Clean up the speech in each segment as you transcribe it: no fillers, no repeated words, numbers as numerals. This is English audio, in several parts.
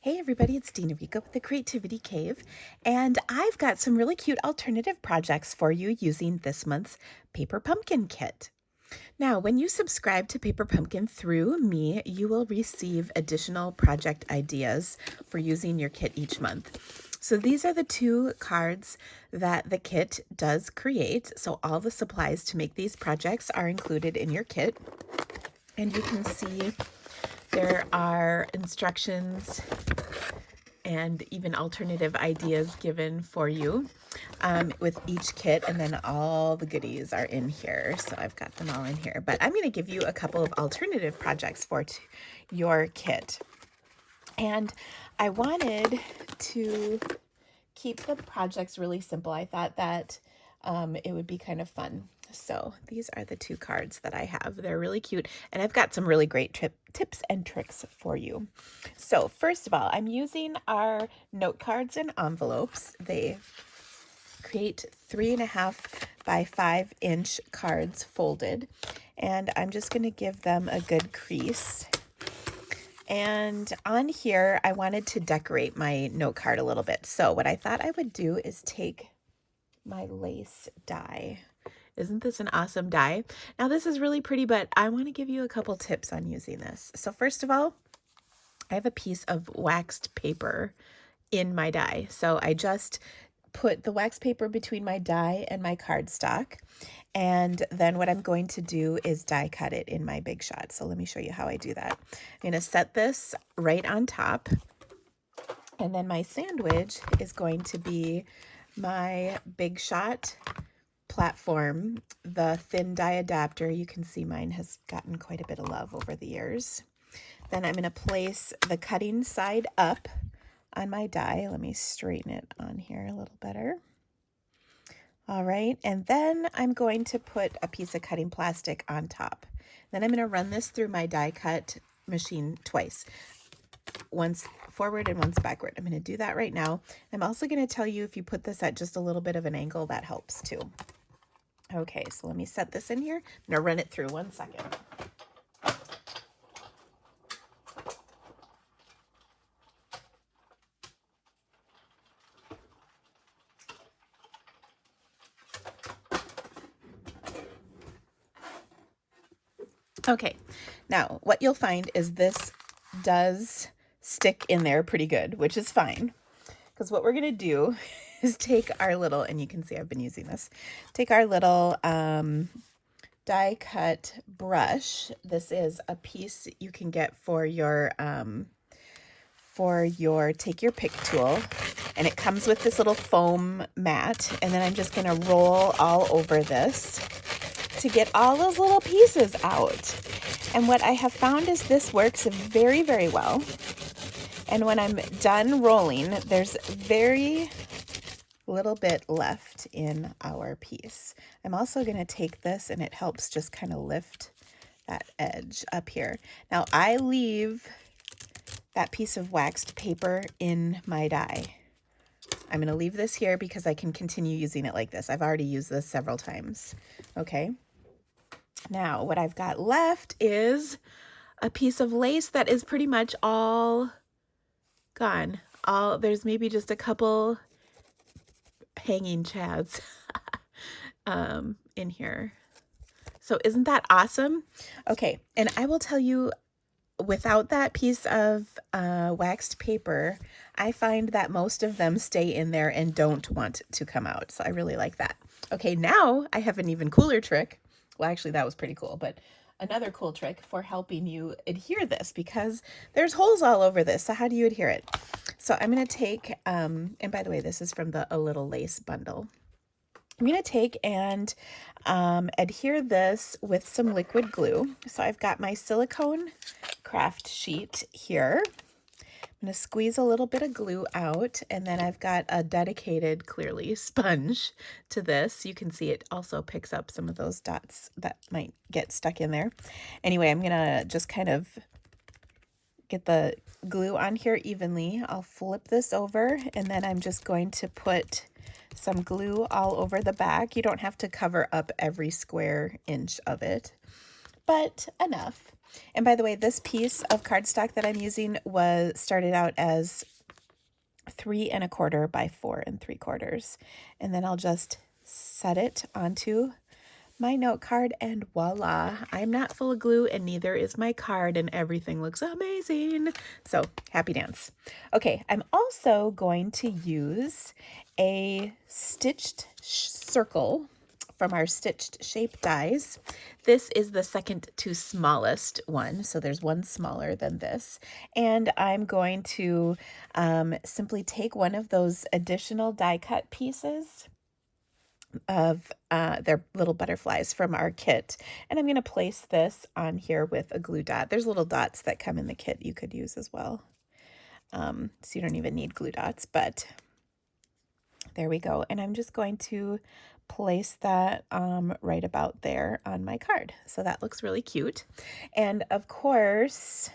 Hey everybody, it's Dina Rico with the Creativity Cave, and I've got some really cute alternative projects for you using this month's Paper Pumpkin Kit. Now, when you subscribe to Paper Pumpkin through me, you will receive additional project ideas for using your kit each month. So these are the two cards that the kit does create. So all the supplies to make these projects are included in your kit. And you can see there are instructions and even alternative ideas given for you with each kit, and then all the goodies are in here. So I've got them all in here, but I'm going to give you a couple of alternative projects for your kit. And I wanted to keep the projects really simple. I thought that it would be kind of fun. So these are the two cards that I have. They're really cute, and I've got some really great tips and tricks for you. So first of all, I'm using our note cards and envelopes. They create 3.5 by 5-inch cards folded, and I'm just going to give them a good crease. And on here, I wanted to decorate my note card a little bit. So what I thought I would do is take my lace die. Isn't this an awesome die? Now this is really pretty, but I want to give you a couple tips on using this. So first of all, I have a piece of waxed paper in my die. So I just put the wax paper between my die and my cardstock. And then what I'm going to do is die cut it in my Big Shot. So let me show you how I do that. I'm going to set this right on top. And then my sandwich is going to be my Big Shot platform, the thin die adapter. You can see mine has gotten quite a bit of love over the years. Then I'm going to place the cutting side up on my die. Let me straighten it on here a little better. All right, and then I'm going to put a piece of cutting plastic on top. Then I'm going to run this through my die cut machine twice. Once forward and once backward. I'm going to do that right now. I'm also going to tell you if you put this at just a little bit of an angle, that helps too. Okay, so let me set this in here. I'm going to run it through 1 second. Okay, now what you'll find is this does stick in there pretty good, which is fine. Because what we're going to do is take our little, and you can see I've been using this, take our little die cut brush. This is a piece you can get for your take your pick tool, and it comes with this little foam mat, and then I'm just going to roll all over this to get all those little pieces out. And what I have found is this works very, very well. And when I'm done rolling, there's very little bit left in our piece. I'm also going to take this, and it helps just kind of lift that edge up here. Now I leave that piece of waxed paper in my die. I'm going to leave this here because I can continue using it like this. I've already used this several times. Okay. Now what I've got left is a piece of lace that is pretty much all gone. There's maybe just a couple hanging chads in here. So isn't that awesome? Okay, and I will tell you, without that piece of waxed paper, I find that most of them stay in there and don't want to come out. So I really like that. Okay, now I have an even cooler trick. Well, actually, that was pretty cool, but another cool trick for helping you adhere this, because there's holes all over this. So how do you adhere it? So I'm going to take, and by the way, this is from the A Little Lace bundle. I'm going to take and adhere this with some liquid glue. So I've got my silicone craft sheet here. I'm going to squeeze a little bit of glue out, and then I've got a dedicated, clearly, sponge to this. You can see it also picks up some of those dots that might get stuck in there. Anyway, I'm going to just kind of get the glue on here evenly. I'll flip this over, and then I'm just going to put some glue all over the back. You don't have to cover up every square inch of it, but enough. And by the way, this piece of cardstock that I'm using was started out as 3 1/4 by 4 3/4. And then I'll just set it onto my note card and voila, I'm not full of glue and neither is my card and everything looks amazing. So happy dance. Okay, I'm also going to use a stitched circle from our stitched shape dies. This is the second to smallest one, so there's one smaller than this. And I'm going to simply take one of those additional die cut pieces of their little butterflies from our kit. And I'm going to place this on here with a glue dot. There's little dots that come in the kit you could use as well. So you don't even need glue dots, but there we go. And I'm just going to place that right about there on my card. So that looks really cute. And of course,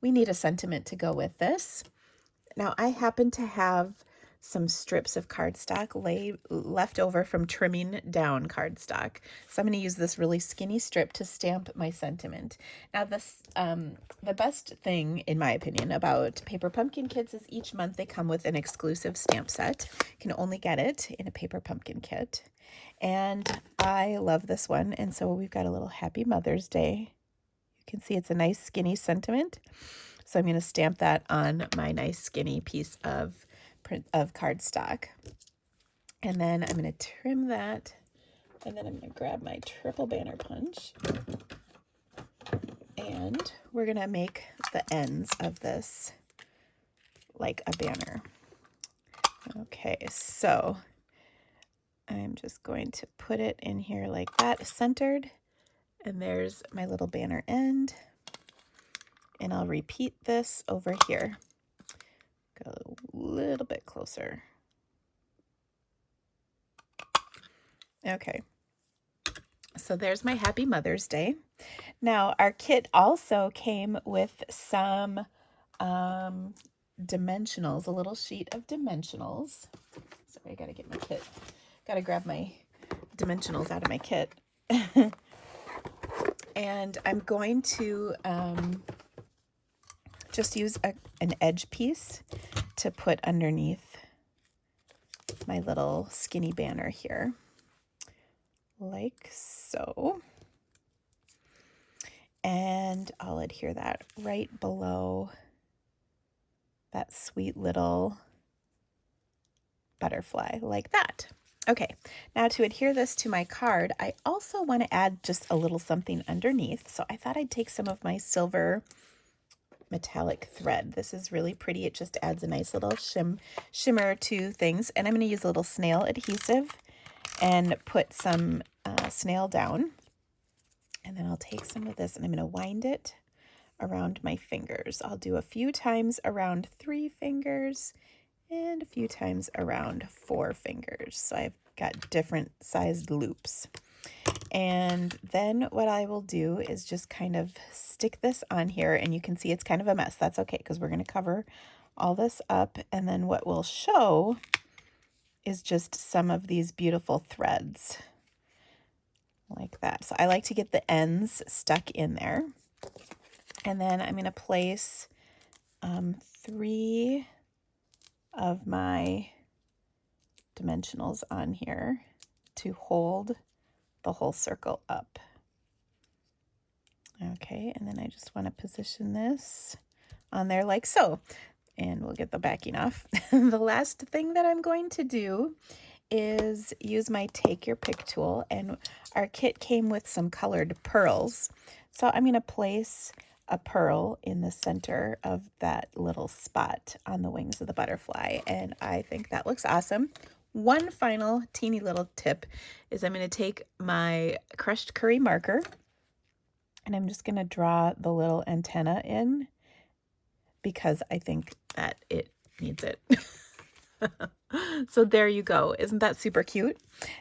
we need a sentiment to go with this. Now, I happen to have some strips of cardstock left over from trimming down cardstock. So I'm going to use this really skinny strip to stamp my sentiment. Now, this the best thing, in my opinion, about Paper Pumpkin kits is each month they come with an exclusive stamp set. You can only get it in a Paper Pumpkin kit. And I love this one. And so we've got a little Happy Mother's Day. You can see it's a nice skinny sentiment. So I'm going to stamp that on my nice skinny piece of cardstock. And then I'm going to trim that. And then I'm going to grab my triple banner punch. And we're going to make the ends of this like a banner. Okay, so I'm just going to put it in here like that, centered. And there's my little banner end. And I'll repeat this over here. Go a little bit closer. Okay. So there's my Happy Mother's Day. Now, our kit also came with some dimensionals, a little sheet of dimensionals. Sorry, I gotta get my kit. Gotta grab my dimensionals out of my kit. And I'm going to just use an edge piece to put underneath my little skinny banner here, like so. And I'll adhere that right below that sweet little butterfly, like that. Okay, now to adhere this to my card, I also want to add just a little something underneath. So I thought I'd take some of my silver metallic thread. This is really pretty. It just adds a nice little shimmer to things. And I'm going to use a little snail adhesive and put some snail down. And then I'll take some of this and I'm going to wind it around my fingers. I'll do a few times around 3 fingers and a few times around 4 fingers. So I've got different sized loops. And then what I will do is just kind of stick this on here, and you can see it's kind of a mess. That's okay, because we're going to cover all this up. And then what we'll show is just some of these beautiful threads like that. So I like to get the ends stuck in there. And then I'm going to place 3 of my dimensionals on here to hold the whole circle up. Okay, and then I just want to position this on there like so. And we'll get the backing off. The last thing that I'm going to do is use my Take Your Pick tool, and our kit came with some colored pearls. So I'm going to place a pearl in the center of that little spot on the wings of the butterfly, and I think that looks awesome. One final teeny little tip is I'm going to take my crushed curry marker and I'm just going to draw the little antenna in because I think that it needs it. So there you go. Isn't that super cute?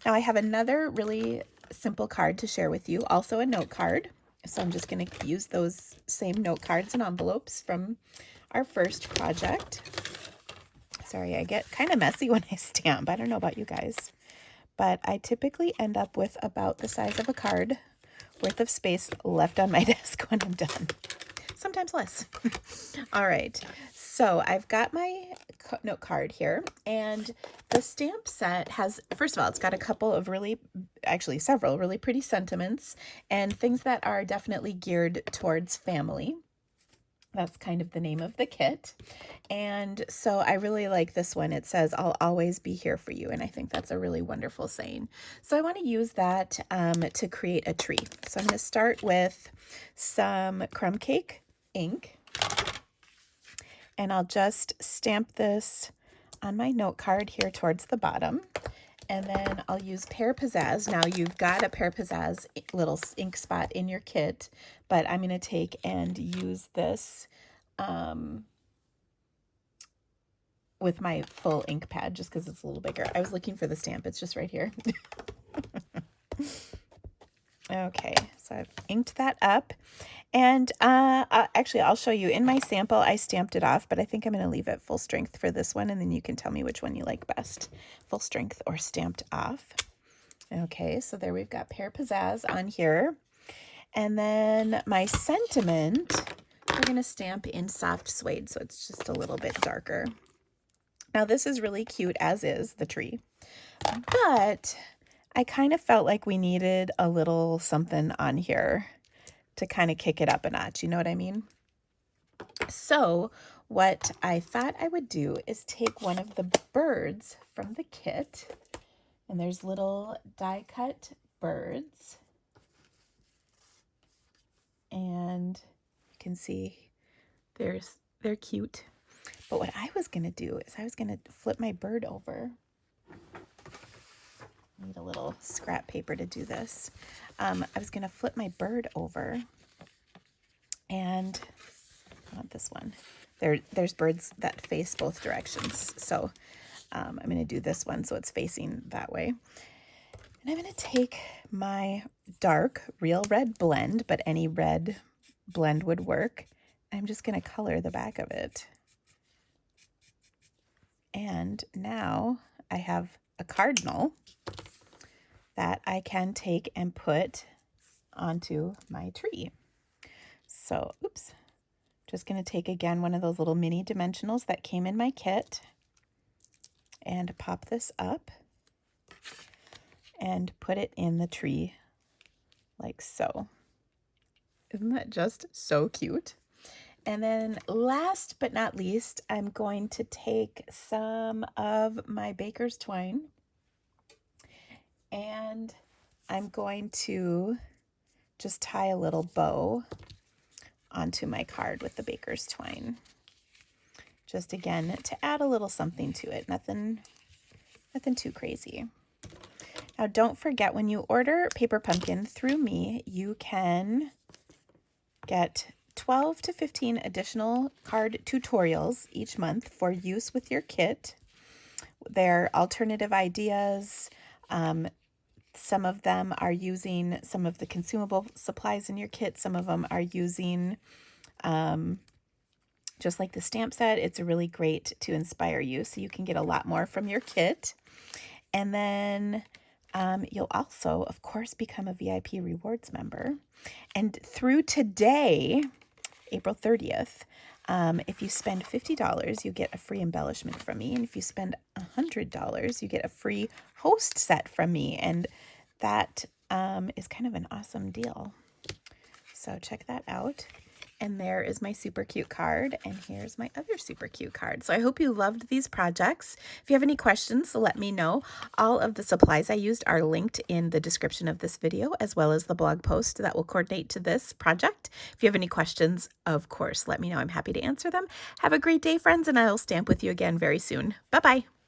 Now I have another really simple card to share with you, also a note card. So I'm just going to use those same note cards and envelopes from our first project. Sorry, I get kind of messy when I stamp. I don't know about you guys, but I typically end up with about the size of a card worth of space left on my desk when I'm done. Sometimes less. All right, so I've got my note card here, and the stamp set has, first of all, it's got a couple of actually several really pretty sentiments and things that are definitely geared towards family. That's kind of the name of the kit. And so I really like this one. It says, "I'll always be here for you." And I think that's a really wonderful saying. So I want to use that to create a tree. So I'm going to start with some crumb cake ink. And I'll just stamp this on my note card here towards the bottom. And then I'll use Pear Pizzazz. Now you've got a Pear Pizzazz little ink spot in your kit, but I'm going to take and use this with my full ink pad just because it's a little bigger. I was looking for the stamp. It's just right here. Okay, so I've inked that up. And actually, I'll show you. In my sample, I stamped it off, but I think I'm going to leave it full strength for this one, and then you can tell me which one you like best, full strength or stamped off. Okay, so there we've got Pear Pizzazz on here. And then my sentiment, we're going to stamp in soft suede, so it's just a little bit darker. Now, this is really cute, as is the tree, but I kind of felt like we needed a little something on here to kind of kick it up a notch. You know what I mean? So what I thought I would do is take one of the birds from the kit, and there's little die cut birds, and you can see they're cute. But what I was going to do is I was going to flip my bird over. I need a little scrap paper to do this. I was going to flip my bird over, and I want this one. There's birds that face both directions, so I'm going to do this one so it's facing that way. And I'm going to take my dark real red blend, but any red blend would work. I'm just going to color the back of it. And now I have a cardinal that I can take and put onto my tree. So, oops, just going to take again one of those little mini dimensionals that came in my kit and pop this up and put it in the tree like so. Isn't that just so cute? And then last but not least, I'm going to take some of my baker's twine, and I'm going to just tie a little bow onto my card with the baker's twine. Just again, to add a little something to it. Nothing too crazy. Now, don't forget, when you order Paper Pumpkin through me, you can get 12 to 15 additional card tutorials each month for use with your kit. They're alternative ideas. Some of them are using some of the consumable supplies in your kit. Some of them are using, just like the stamp set, it's really great to inspire you. So you can get a lot more from your kit. And then you'll also, of course, become a VIP rewards member. And through today, April 30th, if you spend $50, you get a free embellishment from me. And if you spend $100, you get a free host set from me. And that is kind of an awesome deal. So check that out. And there is my super cute card, and here's my other super cute card. So I hope you loved these projects. If you have any questions, let me know. All of the supplies I used are linked in the description of this video, as well as the blog post that will coordinate to this project. If you have any questions, of course, let me know. I'm happy to answer them. Have a great day, friends, and I'll stamp with you again very soon. Bye-bye.